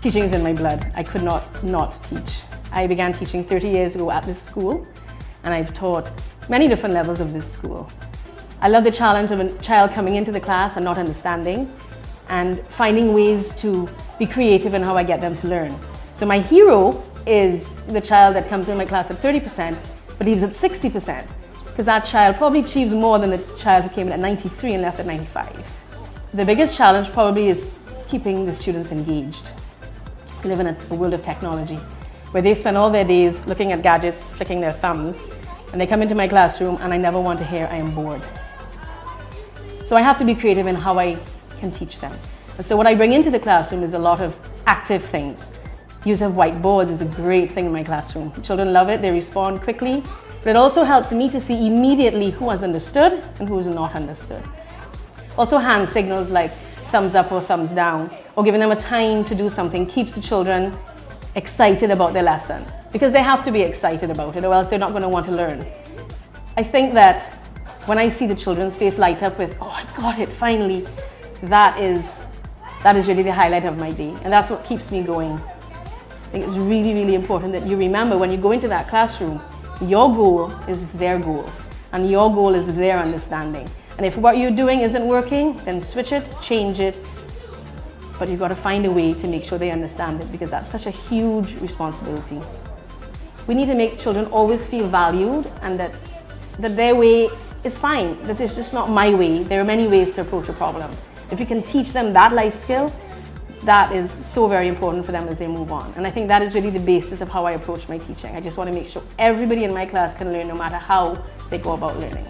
Teaching is in my blood. I could not teach. I began teaching 30 years ago at this school, and I've taught many different levels of this school. I love the challenge of a child coming into the class and not understanding, and finding ways to be creative in how I get them to learn. So my hero is the child that comes in my class at 30%, but leaves at 60%, because that child probably achieves more than the child who came in at 93 and left at 95. The biggest challenge probably is keeping the students engaged. We live in a world of technology, where they spend all their days looking at gadgets, flicking their thumbs, and they come into my classroom and I never want to hear I am bored. So I have to be creative in how I can teach them. And so what I bring into the classroom is a lot of active things. Use of whiteboards is a great thing in my classroom. Children love it, they respond quickly, but it also helps me to see immediately who has understood and who has not understood. Also hand signals like thumbs up or thumbs down, or giving them a time to do something keeps the children excited about their lesson, because they have to be excited about it or else they're not going to want to learn. I think that when I see the children's face light up with, oh, I got it, finally, that is really the highlight of my day, and that's what keeps me going. I think it's really, really important that you remember when you go into that classroom, your goal is their goal, and your goal is their understanding. And if what you're doing isn't working, then switch it, change it, but you've got to find a way to make sure they understand it, because that's such a huge responsibility. We need to make children always feel valued, and that their way is fine, that it's just not my way. There are many ways to approach a problem. If you can teach them that life skill, that is so very important for them as they move on. And I think that is really the basis of how I approach my teaching. I just want to make sure everybody in my class can learn no matter how they go about learning.